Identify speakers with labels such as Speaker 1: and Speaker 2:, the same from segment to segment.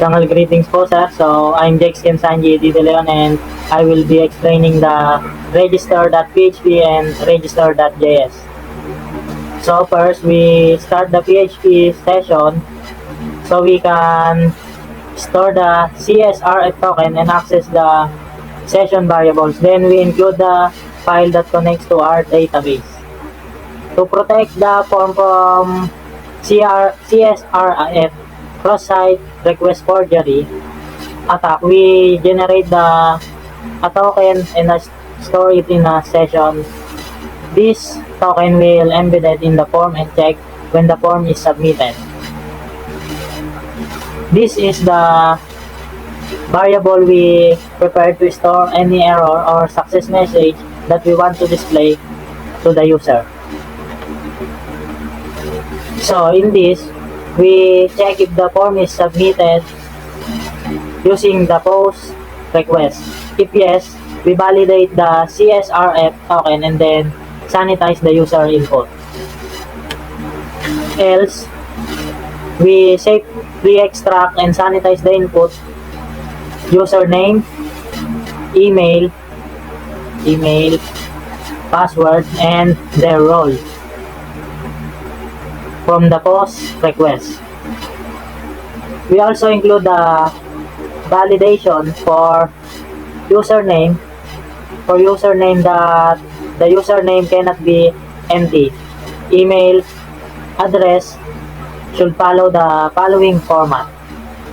Speaker 1: Dangal greetings po sir. So I'm Jexken Sanji D. De Leon and I will be explaining the register.php and register.js. So first we start the PHP session so we can store the CSRF token and access the session variables. Then we include the file that connects to our database. To protect the form from CSRF cross-site request forgery attack, we generate a token and store it in a session. This token will embed it in the form and check when the form is submitted. This is the variable we prepared to store any error or success message that we want to display to the user. So in this, we check if the form is submitted using the post request. If yes, we validate the CSRF token and then sanitize the user input. Else, we safely extract and sanitize the input, username, email, password, and their role from the post request. We also include the validation for username. For username, that the username cannot be empty. Email address should follow the following format,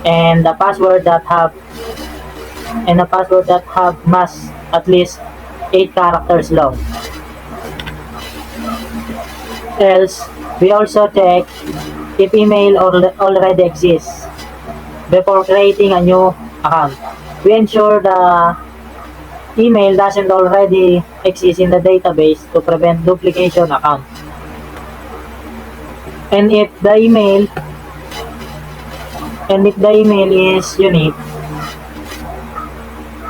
Speaker 1: and the password that have must at least 8 characters long. Else, we also check if email already exists before creating a new account. We ensure the email doesn't already exist in the database to prevent duplication account. And if the email is unique,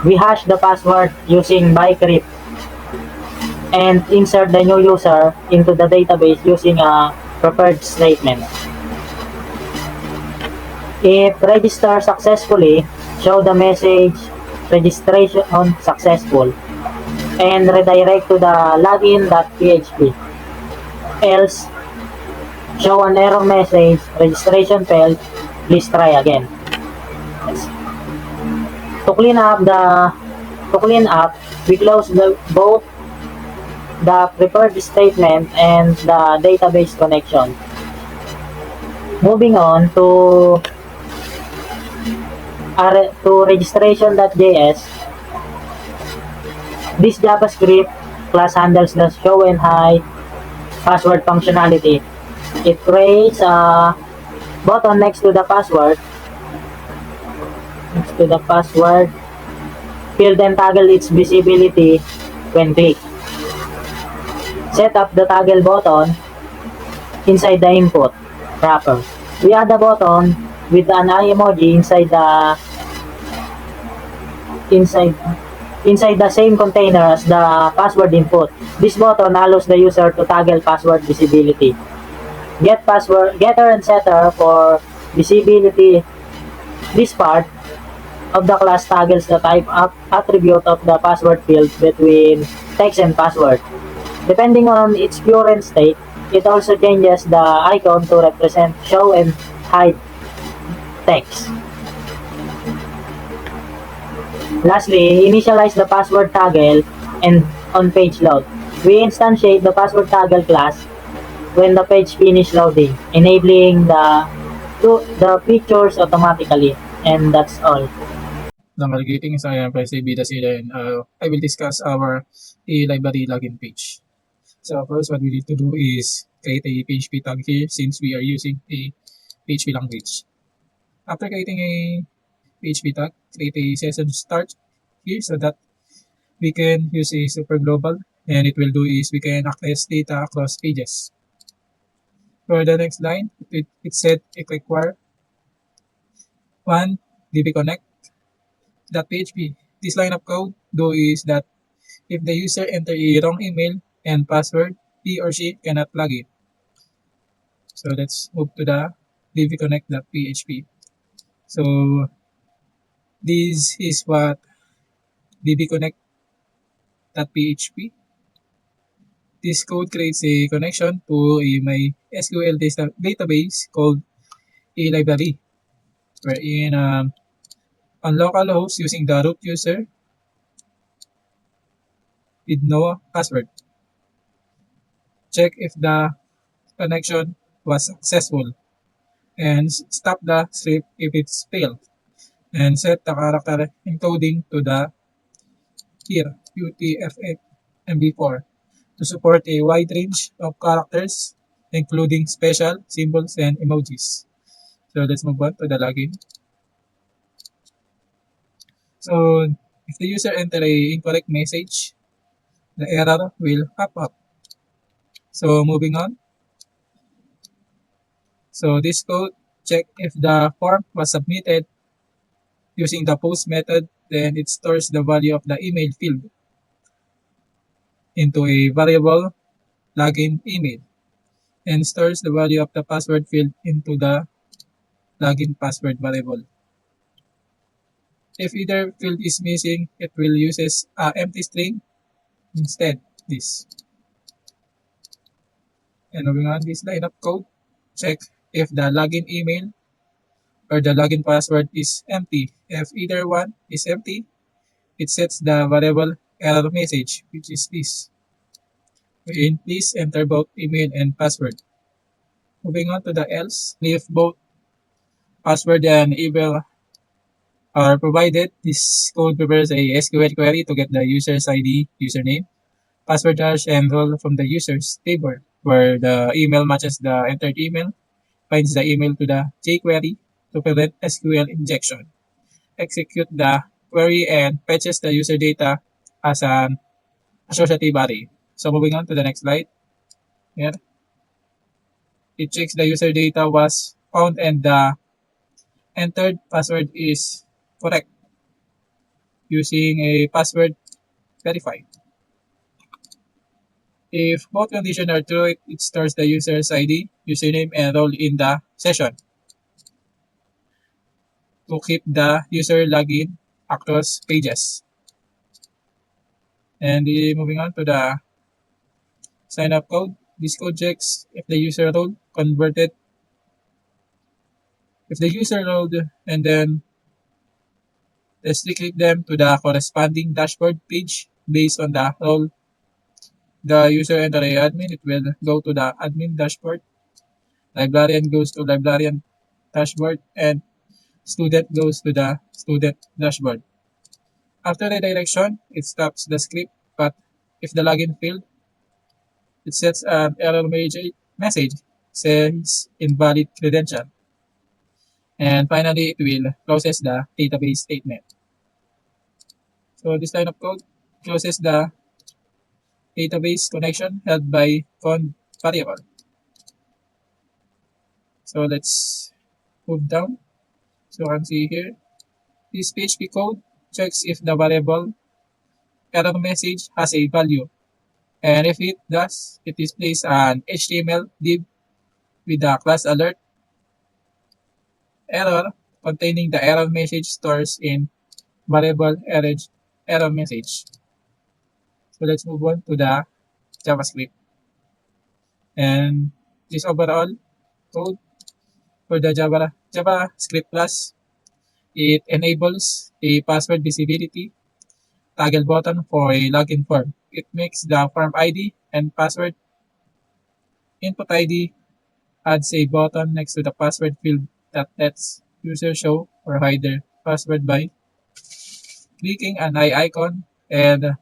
Speaker 1: we hash the password using bcrypt and insert the new user into the database using a preferred statement. If register successfully, show the message registration successful and redirect to the login.php. Else, show an error message, registration failed, please try again. To clean up, we close both the preferred statement and the database connection. Moving on to registration.js. This JavaScript class handles the show and hide password functionality. It creates a button next to the password. Fill and toggle its visibility when clicked. Set up the toggle button inside the input wrapper. We add the button with an eye emoji inside the same container as the password input. This button allows the user to toggle password visibility. Getter and setter for visibility. This part of the class toggles the type attribute of the password field between text and password. Depending on its current state, it also changes the icon to represent show and hide text. Lastly, initialize the password toggle and on page load. We instantiate the password toggle class when the page finishes loading, enabling the features automatically. And that's all.
Speaker 2: Dangal greetings, I am Presley Bidasila and I will discuss our library login page. So first, what we need to do is create a PHP tag here since we are using a PHP language. After creating a PHP tag, create a session start here so that we can use a super global, and it will do is we can access data across pages. For the next line, it said it require one dbconnect.php. This line of code do is that if the user enter a wrong email and password, he or she cannot log in. So let's move to the dbconnect.php. So this is what dbconnect.php. This code creates a connection to a MySQL database called a library, wherein on localhost using the root user with no password. Check if the connection was successful and stop the script if it's failed, and set the character encoding to the here UTF-MB4 to support a wide range of characters including special symbols and emojis. So let's move on to the login. So if the user enter a incorrect message, the error will pop up. So moving on. So this code check if the form was submitted using the post method, then it stores the value of the email field into a variable login email and stores the value of the password field into the login password variable. If either field is missing, it will use a empty string instead this. And moving on, this line of code, check if the login email or the login password is empty. If either one is empty, it sets the variable error message, which is this. Wherein please enter both email and password. Moving on to the else, if both password and email are provided, this code prepares a SQL query to get the user's ID, username, password hash, and role from the user's table, where the email matches the entered email, finds the email to the jQuery to prevent SQL injection, execute the query, and fetches the user data as an associative array. So moving on to the next slide. Here, it checks the user data was found and the entered password is correct using a password verify. If both conditions are true, it stores the user's ID, username, and role in the session to keep the user login across pages. And moving on to the sign up code. This code checks if the user role converted, if the user role, and then let's click them to the corresponding dashboard page based on the role the user enter a admin, it will go to the admin dashboard. Librarian goes to librarian dashboard, and student goes to the student dashboard. After redirection, it stops the script, but if the login failed, it sets an error message says invalid credential. And finally, it will process the database statement. So this line of code closes the database connection held by con variable. So let's move down. So you can see here, this PHP code checks if the variable error message has a value. And if it does, it displays an HTML div with the class alert error containing the error message stores in variable error message. So let's move on to the JavaScript. And this overall code for the JavaScript class, it enables a password visibility toggle button for a login form. It makes the form ID and password input ID, adds a button next to the password field that lets user show or hide their password by clicking an eye icon, and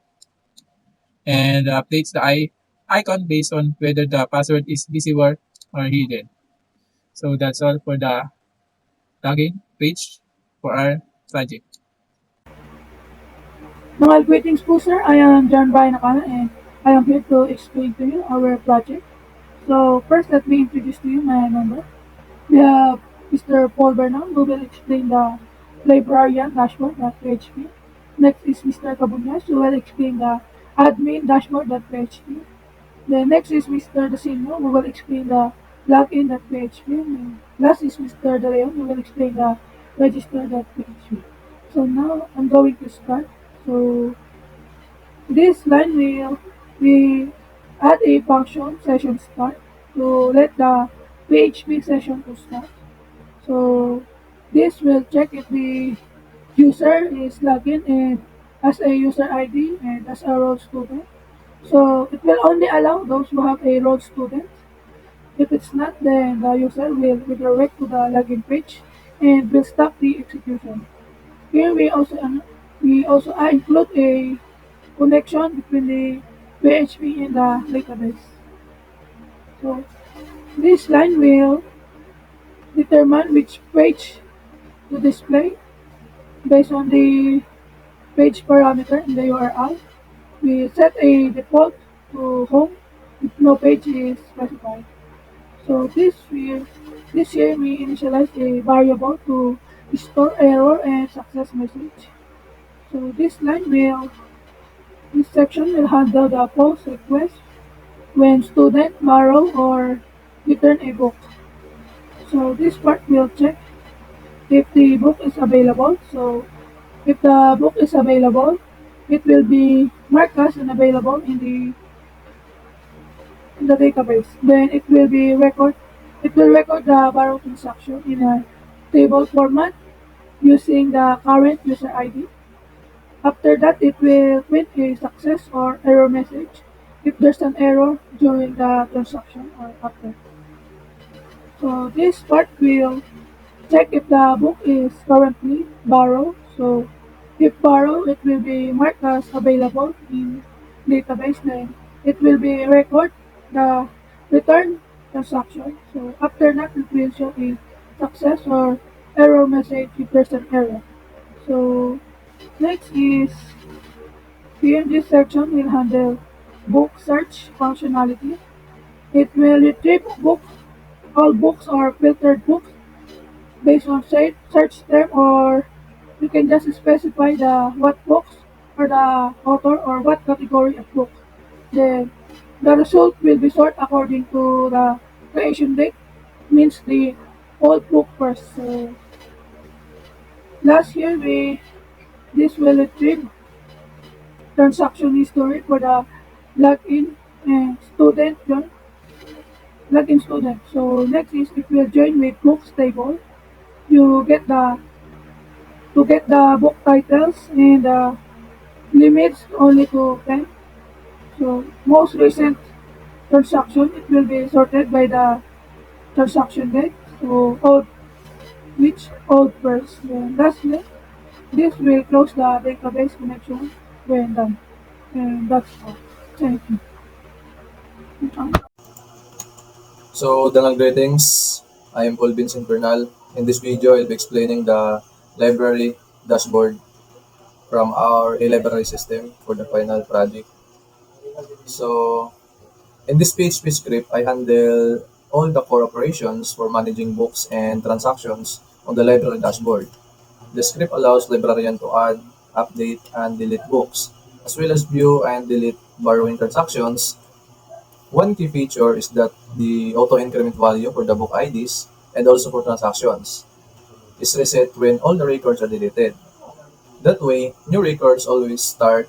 Speaker 2: updates the eye icon based on whether the password is visible or hidden. So that's all for the login page for our project.
Speaker 3: Mga greetings po sir, I am John Brian Akala and I am here to explain to you our project. So first let me introduce to you my member. We have Mr. Paul Bernal who will explain the librarian dashboard.php. Next is Mr. Cabuñas who will explain the admin dashboard.php. The next is Mr. Dasilmo who will explain the login.php. Last is Mr. De Leon who will explain the register.php. So now I'm going to start. So this line will we add a function session start to let the PHP session to start. So this will check if the user is logged in and as a user ID and as a role student. So it will only allow those who have a role student. If it's not, then the user will redirect to the login page and will stop the execution. Here we also include a connection between the PHP and the database. So this line will determine which page to display based on the page parameter in the URL. We set a default to home if no page is specified. So this here we initialize a variable to store error and success message. So this section will handle the post request when student borrow or return a book. So this part will check if the book is available. So if the book is available, it will be marked as unavailable in the database. Then it will record the borrow transaction in a table format using the current user ID. After that, it will print a success or error message if there's an error during the transaction or after. So this part will check if the book is currently borrowed. So if borrowed, it will be marked as available in database. Then it will be record the return transaction. So after that, it will show a success or error message if there's an error. So next is PMG section will handle book search functionality. It will retrieve all books or filtered books based on search term, or you can just specify the what books or the author or what category of book. Then the result will be sorted according to the creation date, means the old book first. So last year this will retrieve transaction history for the login and login student. So next is if you join with books table, you get the book titles and limits only to 10. So most recent transaction, it will be sorted by the transaction date. So old first. Then lastly, this will close the database connection when done. And that's all. Thank you.
Speaker 4: So, dalang greetings. I am Paul Vincent Bernal. In this video, I'll be explaining the library dashboard from our e-library system for the final project. So, in this PHP script, I handle all the core operations for managing books and transactions on the library dashboard. The script allows librarian to add, update, and delete books, as well as view and delete borrowing transactions. One key feature is that the auto-increment value for the book IDs and also for transactions is reset when all the records are deleted. That way, new records always start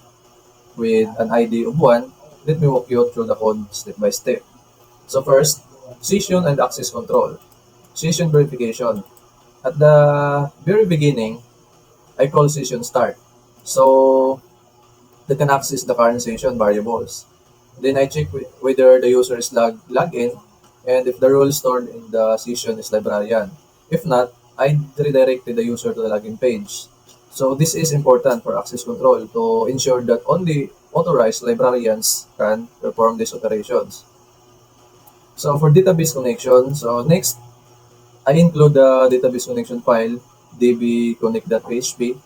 Speaker 4: with an ID of 1. Let me walk you through the code step by step. So first, session and access control. Session verification. At the very beginning, I call session start. So they can access the current session variables. Then I check whether the user is logged in and if the role stored in the session is librarian. If not, I redirected the user to the login page. So this is important for access control to ensure that only authorized librarians can perform these operations. So for database connection, so next, I include the database connection file dbconnect.php,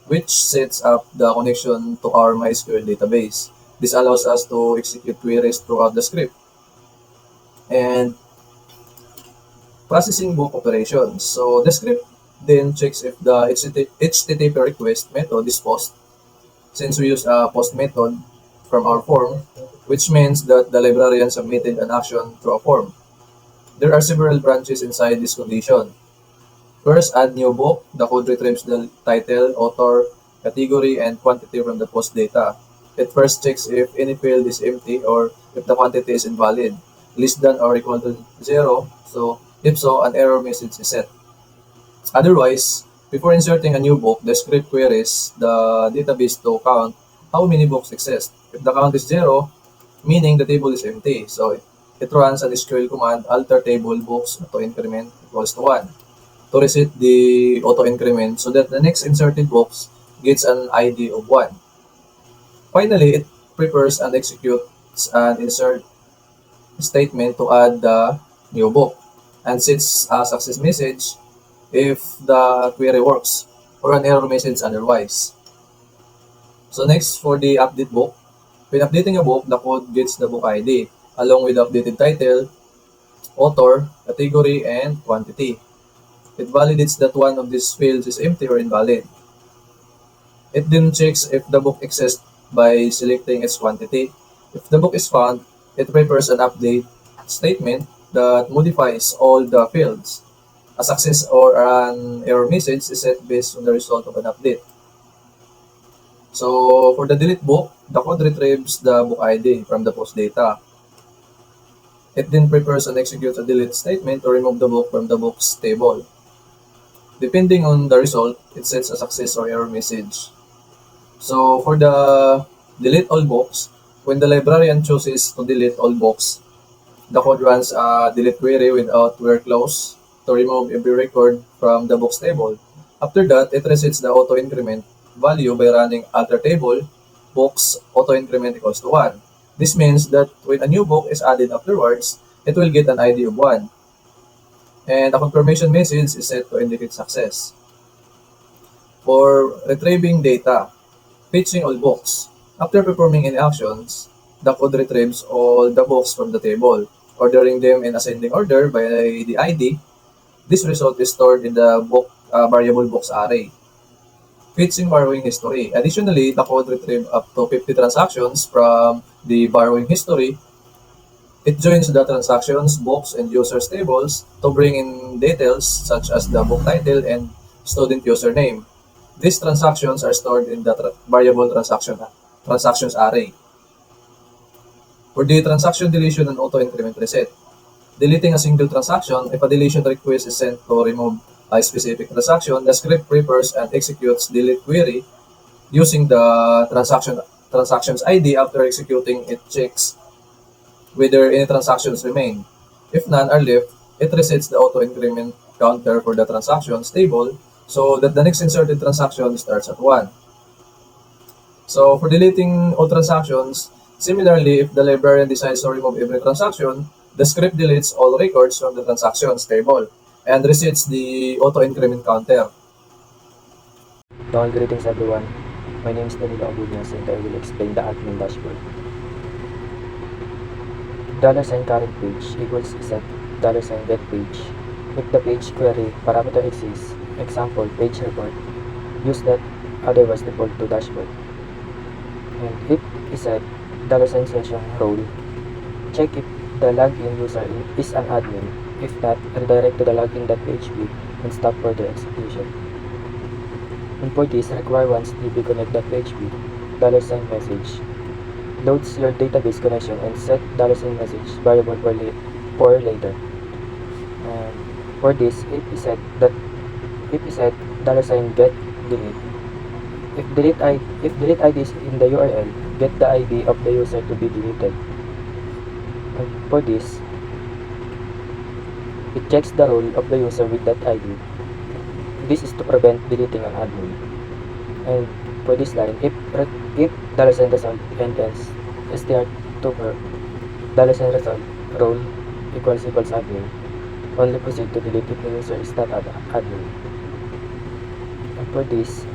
Speaker 4: which sets up the connection to our MySQL database. This allows us to execute queries throughout the script. And processing book operations. So the script then checks if the HTTP request method is post, since we use a post method from our form, which means that the librarian submitted an action through a form. There are several branches inside this condition. First, add new book. The code retrieves the title, author, category, and quantity from the post data. It first checks if any field is empty or if the quantity is invalid, less than or equal to 0. So, if so, an error message is set. Otherwise, before inserting a new book, the script queries the database to count how many books exist. If the count is 0, meaning the table is empty. So, it runs an SQL command, alter table books auto increment equals to 1 to reset the auto increment so that the next inserted box gets an ID of 1. Finally, it prepares and executes an insert statement to add the new book and sets a success message if the query works or an error message otherwise. So next, for the update book, when updating a book, the code gets the book ID along with the updated title, author, category, and quantity. It validates that one of these fields is empty or invalid. It then checks if the book exists by selecting its quantity. If the book is found, it prepares an update statement that modifies all the fields. A success or an error message is set based on the result of an update. So for the delete book, the code retrieves the book ID from the post data. It then prepares and executes a delete statement to remove the book from the books table. Depending on the result, it sets a success or error message. So for the delete all books, when the librarian chooses to delete all books, the code runs a delete query without where clause to remove every record from the books table. After that, it resets the auto increment value by running alter table books auto increment equals to 1. This means that when a new book is added afterwards, it will get an ID of 1. And a confirmation message is set to indicate success. For retrieving data, fetching all books. After performing any actions, the code retrieves all the books from the table, ordering them in ascending order by the ID. This result is stored in the book variable books array. Fetching borrowing history. Additionally, the code retrieves up to 50 transactions from the borrowing history. It joins the transactions, books, and users tables to bring in details such as the book title and student username. These transactions are stored in the variable transactions array. For the transaction deletion and auto increment reset, deleting a single transaction, if a deletion request is sent to remove a specific transaction, the script prepares and executes delete query using the transactions ID. After executing, it checks whether any transactions remain. If none are left, it resets the auto increment counter for the transactions table so that the next inserted transaction starts at 1. So for deleting all transactions, similarly, if the librarian decides to remove every transaction, the script deletes all records from the transactions table and resets the auto increment counter.
Speaker 5: Greetings everyone. My name is Danilo Agudias and I will explain the admin dashboard. $sign current page equals set $sign get page. If the page query parameter exists, example page report, use that, otherwise default to dashboard. And if is set $sign session role, check if the login user is an admin. If not, redirect to the login.php and stop further execution. And for this, require once dbconnect.php $sign message. Loads your database connection and set $sign message variable for later. And for this, if is set $sign get delete. If delete ID is in the URL, get the ID of the user to be deleted. And for this, it checks the role of the user with that ID. This is to prevent deleting an admin. And for this line, if $sign result ends str2 for $sign result role equals admin, only proceed to delete if the user is not admin. And for this,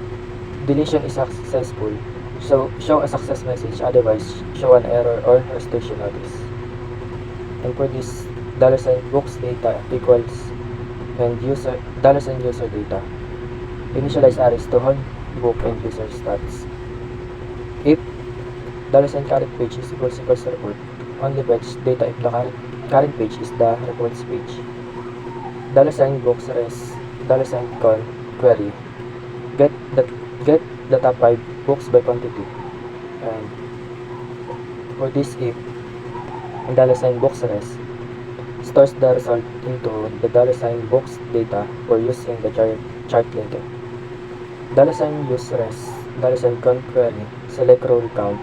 Speaker 5: deletion is successful, so show a success message, otherwise show an error or restriction notice. And for this, $sign books data equals and $sign user data. Initialize arrays to hold book and user stats. If $sign current page is equals report, only fetch data if the current page is the reports page. $sign books res $con query, get the top 5 books by quantity, and for this if $books res stores the result into the $books data for use in the chart later. $use res $con query select role count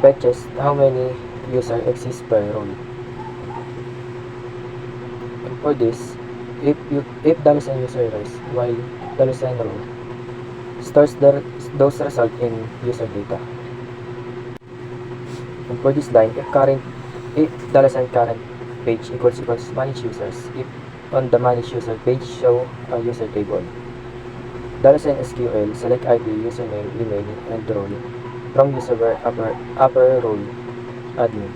Speaker 5: fetches how many user exist per role. And for this, if $user res while $row stores those result in user data. And for this line, if $current page equals manage users, if on the manage user page show a user table. $SQL select ID, username, email, and role from user where upper role admin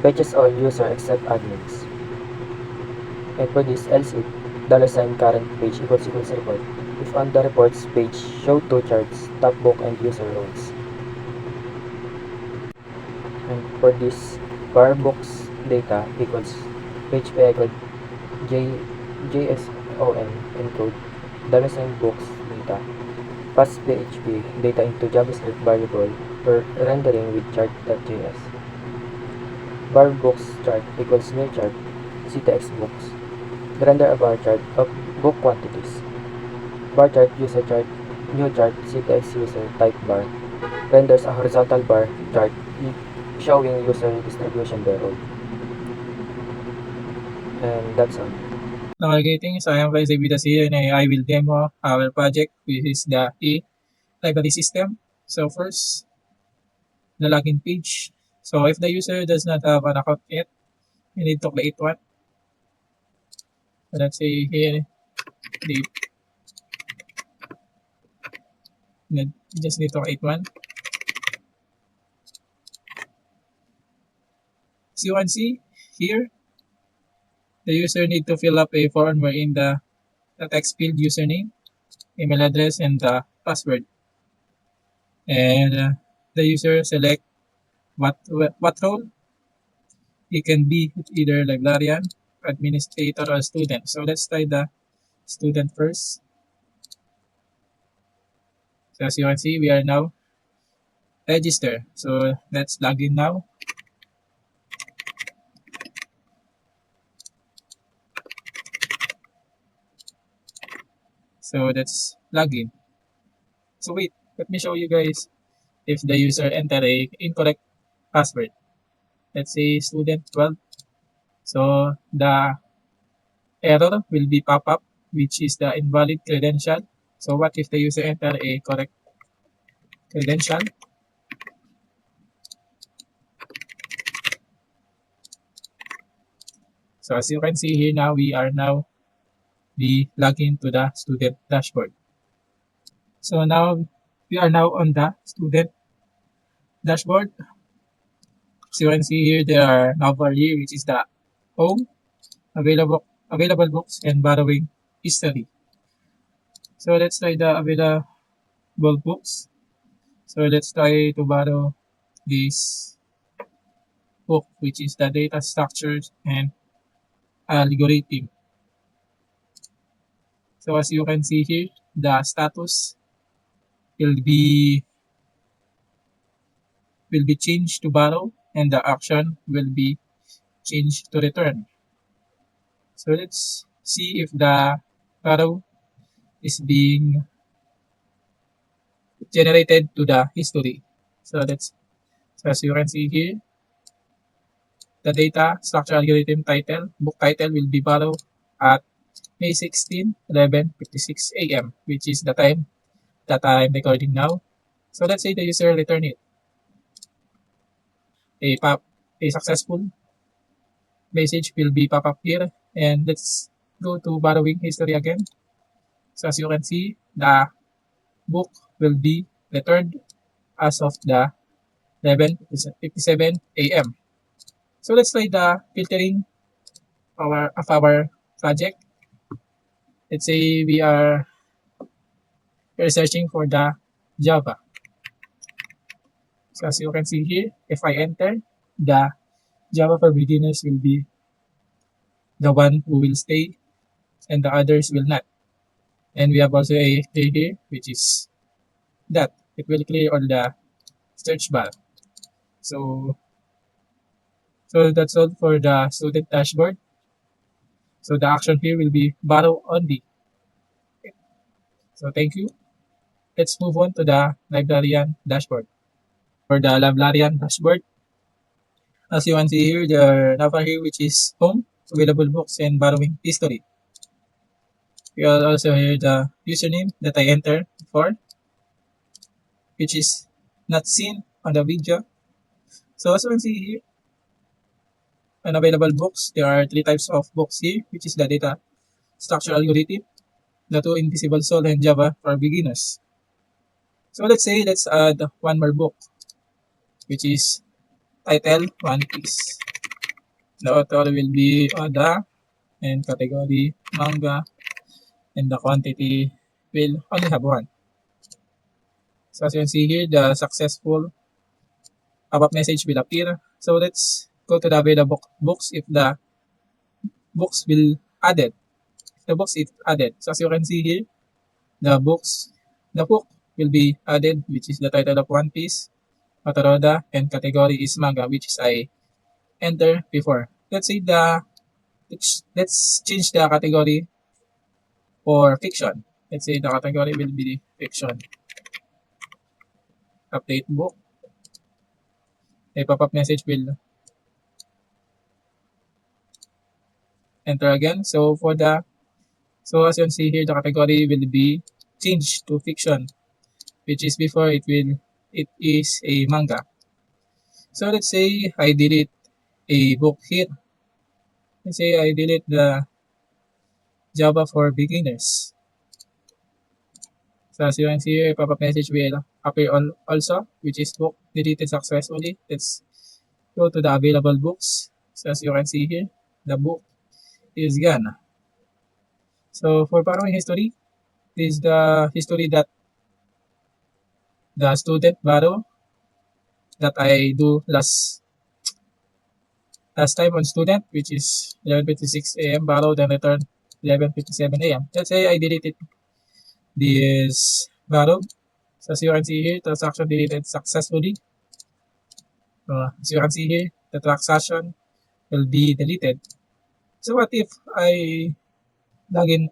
Speaker 5: fetches all user except admins. And for this else if $current page equals report, if on the reports page show two charts, top book and user roles. And for this var books data equals PHP equal JSON encode $books data pass PHP data into JavaScript variable for rendering with chart.js. Var books chart equals new chart ctx books. Render a bar chart of book quantities. Bar chart user chart new chart ctx user type bar renders a horizontal bar chart showing user distribution by role. And that's all.
Speaker 2: Now, greetings, I am Vice Bidasi and I will demo our project, which is the library system. So first, the login page. So if the user does not have an account yet, you need to create one. So let's say here, you just need to create one. As you can see here, the user need to fill up a form wherein the text field username, email address, and the password. And the user select what role. It can be either librarian, administrator, or student. So let's try the student first. So as you can see, we are now registered. So let's log in now. So let's log in. So wait, let me show you guys if the user enter a incorrect password. Let's say student 12. So the error will be pop up, which is the invalid credential. So what if the user enter a correct credential? So as you can see here now, we are now login to the student dashboard. So now we are now on the student dashboard. So you can see here there are navbar here, which is the home, available books, and borrowing history. So let's try the available books. So let's try to borrow this book, which is the data structures and algorithm. So as you can see here, the status will be changed to borrow, and the action will be changed to return. So let's see if the borrow is being generated to the history. So as you can see here, the data structure algorithm title, book title will be borrowed at May 16, 11:56 a.m., which is the time that I'm recording now. So let's say the user return it. A successful message will be pop up here, and let's go to borrowing history again. So as you can see, the book will be returned as of the 11:57 a.m. So let's try the filtering of our project. Let's say we're searching for the Java. So as you can see here, if I enter, the Java for beginners will be the one who will stay and the others will not. And we have also a J here, which is that it will clear all the search bar. So, so that's all for the student dashboard. So the action here will be borrow only. So thank you. Let's move on to the librarian dashboard. For the librarian dashboard, as you can see here, the navbar here, which is home, available books, and borrowing history. We will also hear the username that I entered before, which is not seen on the video. So as you can see here, unavailable books, there are three types of books here, which is the data structure algorithm, the two invisible soul, and Java for beginners. So let's add one more book, which is title One Piece. The author will be Oda, and category manga, and the quantity will only have one. So as you can see here, the successful pop-up message will appear. So let's go to the available books if the books will added. The books is added. So as you can see here, the book will be added, which is the title of One Piece, Otoroda, and category is manga, which is I enter before. Let's change the category for fiction. Let's say the category will be fiction. Update book. A pop-up message will enter again. So as you can see here, the category will be changed to fiction, which is before it is a manga. So let's say I delete a book here. Let's say I delete the Java for beginners. So as you can see here, a pop-up message will appear also, which is book deleted successfully. Let's go to the available books. So as you can see here, the book is gone. So for borrowing history, this is the history that the student borrow that I do last time on student, which is 11:56 a.m. borrowed and returned 11:57 a.m. Let's say I deleted this borrowed. So as you can see here, transaction deleted successfully. As you can see here, the transaction will be deleted. So what if I log in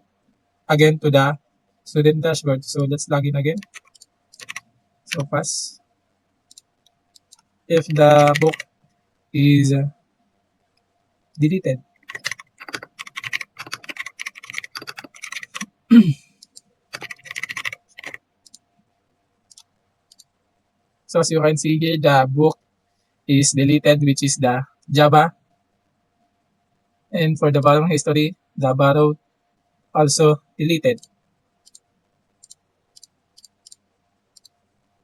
Speaker 2: again to the student dashboard? So let's log in again. So pass. If the book is deleted. So as you can see here, the book is deleted, which is the Java. And for the borrowing history, the borrowed also deleted.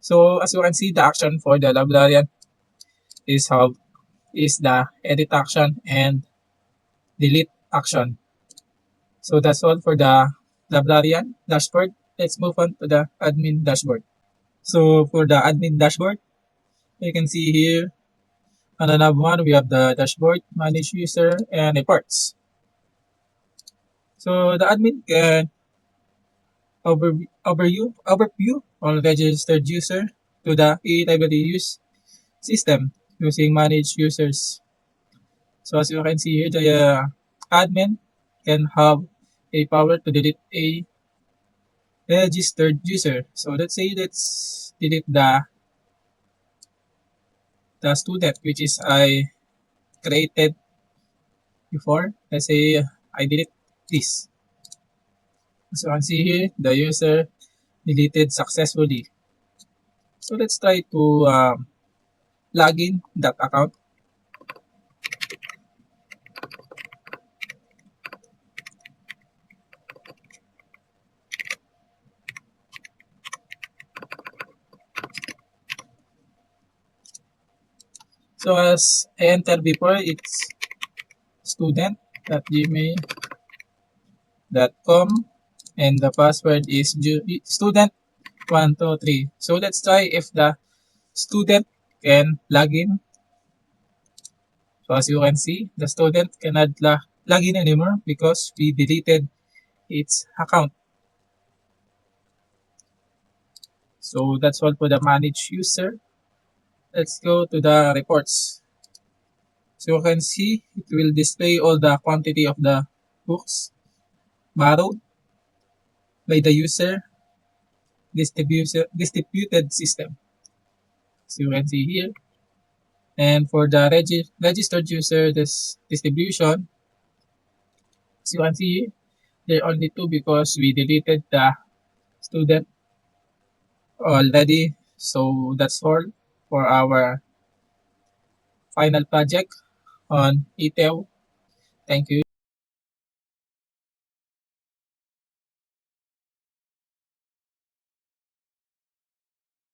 Speaker 2: So as you can see, the action for the librarian is the edit action and delete action. So that's all for the librarian dashboard. Let's move on to the admin dashboard. So for the admin dashboard, you can see here on the nav one, we have the dashboard, manage user, and reports. So the admin can overview all registered user to the e-library use system using manage users. So as you can see here, the admin can have a power to delete a registered user. So let's delete the student which is I created before. Let's say I delete this. As you can see here, the user deleted successfully. So let's try to log in that account. So as I entered before, it's student.gmail.com and the password is student123. So let's try if the student can log in. So as you can see, the student cannot log in anymore because we deleted its account. So that's all for the manage user. Let's go to the reports. So you can see it will display all the quantity of the books borrowed by the user distributed system. So you can see here. And for the registered user this distribution, as you can see, there are only two because we deleted the student already. So that's all for our final project on ETEL. Thank you.